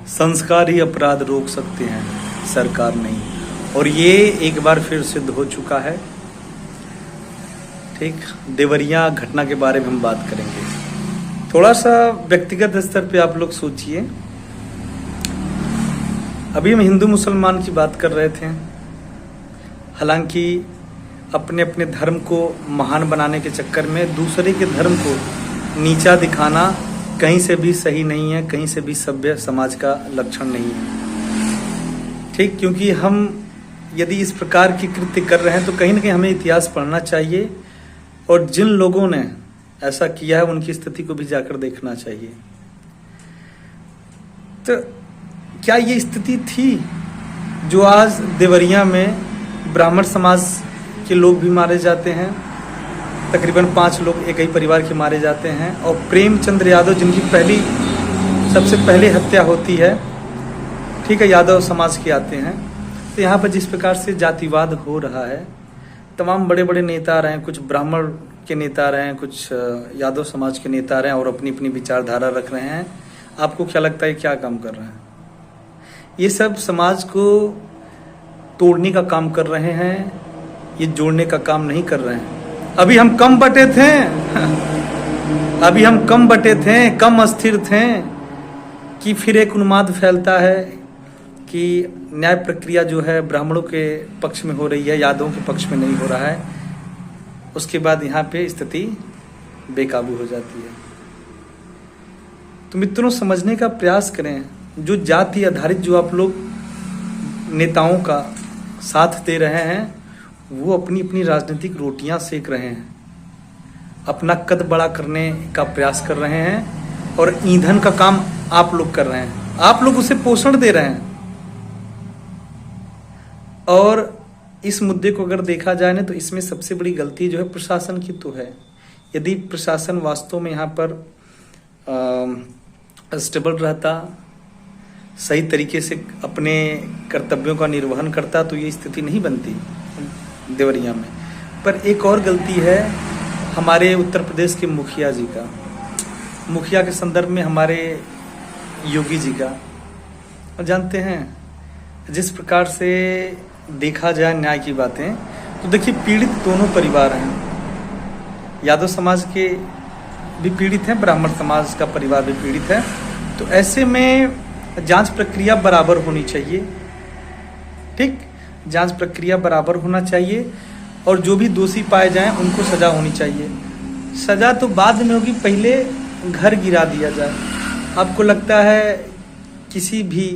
संस्कार ही अपराध रोक सकते हैं, सरकार नहीं। और ये एक बार फिर सिद्ध हो चुका है। ठीक, देवरिया घटना के बारे में हम बात करेंगे। थोड़ा सा व्यक्तिगत स्तर पे आप लोग सोचिए। अभी हम हिंदू मुसलमान की बात कर रहे थे, हालांकि अपने अपने धर्म को महान बनाने के चक्कर में दूसरे के धर्म को नीचा दिखाना कहीं से भी सही नहीं है, कहीं से भी सभ्य समाज का लक्षण नहीं है। ठीक, क्योंकि हम यदि इस प्रकार की कृत्य कर रहे हैं तो कहीं ना कहीं हमें इतिहास पढ़ना चाहिए और जिन लोगों ने ऐसा किया है उनकी स्थिति को भी जाकर देखना चाहिए। तो क्या ये स्थिति थी जो आज देवरिया में ब्राह्मण समाज के लोग भी मारे जाते हैं? तकरीबन 5 लोग एक ही परिवार के मारे जाते हैं और प्रेमचंद्र यादव जिनकी सबसे पहले हत्या होती है, ठीक है, यादव समाज के आते हैं। तो यहाँ पर जिस प्रकार से जातिवाद हो रहा है, तमाम बड़े बड़े नेता रहे हैं, कुछ ब्राह्मण के नेता रहे हैं, कुछ यादव समाज के नेता रहे हैं और अपनी अपनी विचारधारा रख रहे हैं। आपको क्या लगता है क्या काम कर रहे हैं? ये सब समाज को तोड़ने का काम कर रहे हैं, ये जोड़ने का काम नहीं कर रहे हैं। अभी हम कम बटे थे, कम अस्थिर थे कि फिर एक उन्माद फैलता है कि न्याय प्रक्रिया जो है ब्राह्मणों के पक्ष में हो रही है, यादवों के पक्ष में नहीं हो रहा है। उसके बाद यहाँ पे स्थिति बेकाबू हो जाती है। तो मित्रों, समझने का प्रयास करें। जो जाति आधारित जो आप लोग नेताओं का साथ दे रहे हैं, वो अपनी अपनी राजनीतिक रोटियां सेक रहे हैं, अपना कद बड़ा करने का प्रयास कर रहे हैं और ईंधन का काम आप लोग कर रहे हैं। आप लोग उसे पोषण दे रहे हैं। और इस मुद्दे को अगर देखा जाए ना, तो इसमें सबसे बड़ी गलती जो है प्रशासन की तो है। यदि प्रशासन वास्तव में यहाँ पर स्टेबल रहता, सही तरीके से अपने कर्तव्यों का निर्वहन करता, तो ये स्थिति नहीं बनती देवरिया में। पर एक और गलती है हमारे उत्तर प्रदेश के मुखिया जी का, मुखिया के संदर्भ में हमारे योगी जी का। और जानते हैं, जिस प्रकार से देखा जाए न्याय की बातें, तो देखिए पीड़ित दोनों परिवार हैं। यादव समाज के भी पीड़ित हैं, ब्राह्मण समाज का परिवार भी पीड़ित है। तो ऐसे में जांच प्रक्रिया बराबर होनी चाहिए। ठीक, जांच प्रक्रिया बराबर होना चाहिए और जो भी दोषी पाए जाएं उनको सजा होनी चाहिए। सजा तो बाद में होगी, पहले घर गिरा दिया जाए। आपको लगता है किसी भी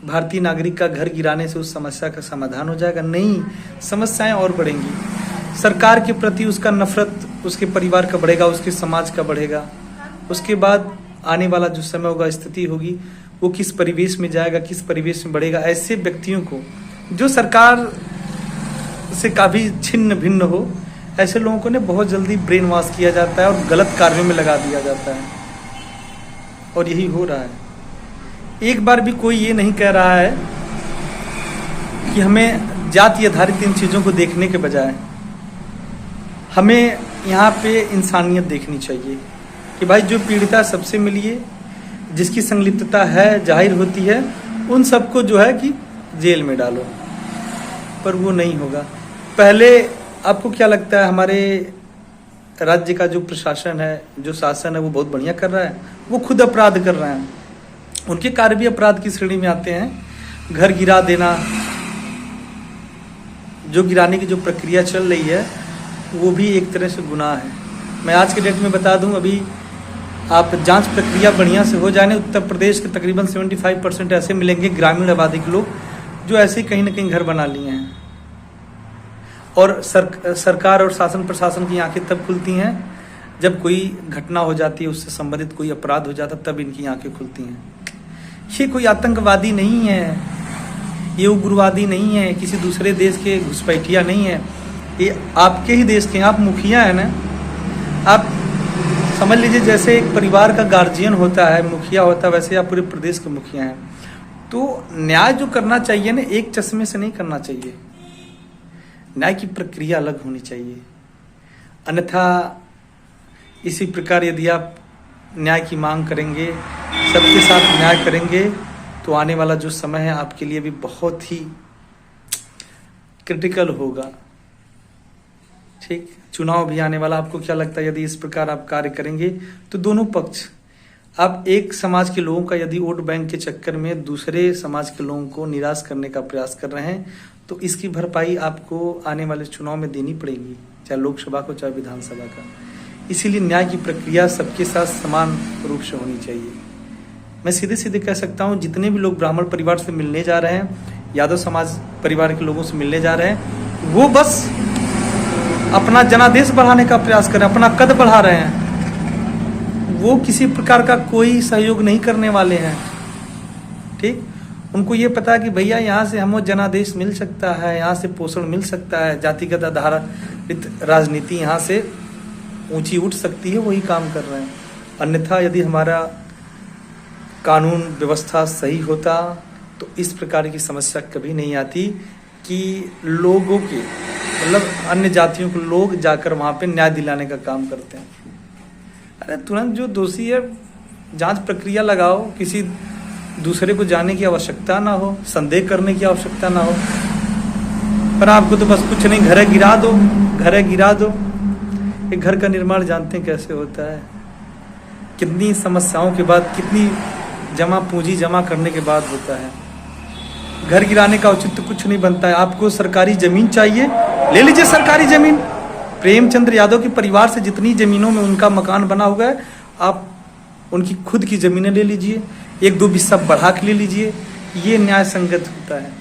भारतीय नागरिक का घर गिराने से उस समस्या का समाधान हो जाएगा? नहीं, समस्याएं और बढ़ेंगी। सरकार के प्रति उसका नफरत उसके परिवार का बढ़ेगा, उसके समाज का बढ़ेगा। उसके बाद आने वाला जो समय होगा, स्थिति होगी, वो किस परिवेश में जाएगा, किस परिवेश में बढ़ेगा। ऐसे व्यक्तियों को जो सरकार से काफ़ी छिन्न भिन्न हो, ऐसे लोगों को ने बहुत जल्दी ब्रेन वॉश किया जाता है और गलत कार्यों में लगा दिया जाता है। और यही हो रहा है। एक बार भी कोई ये नहीं कह रहा है कि हमें जाति आधारित इन चीज़ों को देखने के बजाय हमें यहाँ पे इंसानियत देखनी चाहिए कि भाई जो पीड़िता सबसे मिलिए, जिसकी संलिप्तता है जाहिर होती है, उन सबको जो है कि जेल में डालो। पर वो नहीं होगा। पहले आपको क्या लगता है, हमारे राज्य का जो प्रशासन है, जो शासन है, वो बहुत बढ़िया कर रहा है? वो खुद अपराध कर रहे हैं। उनके कार्य भी अपराध की श्रेणी में आते हैं। घर गिरा देना, जो गिराने की जो प्रक्रिया चल रही है, वो भी एक तरह से गुनाह है। मैं आज के डेट में बता दूं, अभी आप जांच प्रक्रिया बढ़िया से हो जाए, उत्तर प्रदेश के तकरीबन 75% ऐसे मिलेंगे ग्रामीण आबादी के लोग जो ऐसे कहीं ना कहीं घर बना लिए हैं। और सरकार और शासन प्रशासन की आंखें तब खुलती हैं जब कोई घटना हो जाती है, उससे संबंधित कोई अपराध हो जाता, तब इनकी आंखें खुलती हैं। ये कोई आतंकवादी नहीं है, ये उग्रवादी नहीं है, किसी दूसरे देश के घुसपैठिया नहीं है, ये आपके ही देश के। आप मुखिया है ना, आप समझ लीजिए जैसे एक परिवार का गार्जियन होता है, मुखिया होता है, वैसे आप पूरे प्रदेश के मुखिया हैं। तो न्याय जो करना चाहिए ना, एक चश्मे से नहीं करना चाहिए। न्याय की प्रक्रिया अलग होनी चाहिए। अन्यथा इसी प्रकार यदि आप न्याय की मांग करेंगे, सबके साथ न्याय करेंगे, तो आने वाला जो समय है आपके लिए भी बहुत ही क्रिटिकल होगा। ठीक, चुनाव भी आने वाला, आपको क्या लगता है यदि इस प्रकार आप कार्य करेंगे तो दोनों पक्ष, आप एक समाज के लोगों का यदि वोट बैंक के चक्कर में दूसरे समाज के लोगों को निराश करने का प्रयास कर रहे हैं, तो इसकी भरपाई आपको आने वाले चुनाव में देनी पड़ेगी, चाहे लोकसभा को चाहे विधानसभा का। इसीलिए न्याय की प्रक्रिया सबके साथ समान रूप से होनी चाहिए। मैं सीधे सीधे कह सकता हूँ, जितने भी लोग ब्राह्मण परिवार से मिलने जा रहे हैं, यादव समाज परिवार के लोगों से मिलने जा रहे हैं, वो बस अपना जनादेश बढ़ाने का प्रयास कर रहे हैं, अपना कद बढ़ा रहे हैं, वो किसी प्रकार का कोई सहयोग नहीं करने वाले हैं। ठीक, उनको ये पता है कि भैया यहाँ से हमें जनादेश मिल सकता है, यहाँ से पोषण मिल सकता है, जातिगत आधारित राजनीति यहाँ से ऊंची उठ सकती है, वही काम कर रहे हैं। अन्यथा यदि हमारा कानून व्यवस्था सही होता तो इस प्रकार की समस्या कभी नहीं आती कि लोगों के मतलब अन्य जातियों के लोग जाकर वहाँ पे न्याय दिलाने का काम करते हैं। अरे तुरंत जो दोषी है जांच प्रक्रिया लगाओ, किसी दूसरे को जाने की आवश्यकता ना हो, संदेह करने की आवश्यकता ना हो। पर आपको तो बस कुछ नहीं, घर गिरा दो, घर गिरा दो। एक घर का निर्माण जानते हैं कैसे होता है, कितनी समस्याओं के बाद, कितनी जमा पूंजी जमा करने के बाद होता है। घर गिराने का औचित्य कुछ नहीं बनता है। आपको सरकारी जमीन चाहिए, ले लीजिए सरकारी जमीन। प्रेमचंद्र यादव के परिवार से जितनी जमीनों में उनका मकान बना हुआ है, आप उनकी खुद की जमीनें ले लीजिए, एक दो हिस्सा बढ़ा के ले लीजिए। ये न्याय संगत होता है।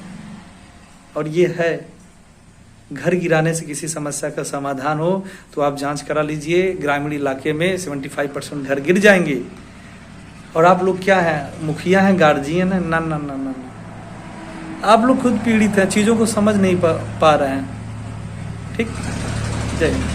और ये है, घर गिराने से किसी समस्या का समाधान हो तो आप जांच करा लीजिए। ग्रामीण इलाके में 75% घर गिर जाएंगे। और आप लोग क्या है, मुखिया हैं, गार्जियन है? ना ना ना ना, आप लोग खुद पीड़ित हैं, चीजों को समझ नहीं पा रहे हैं। ठीक, जय हिंद।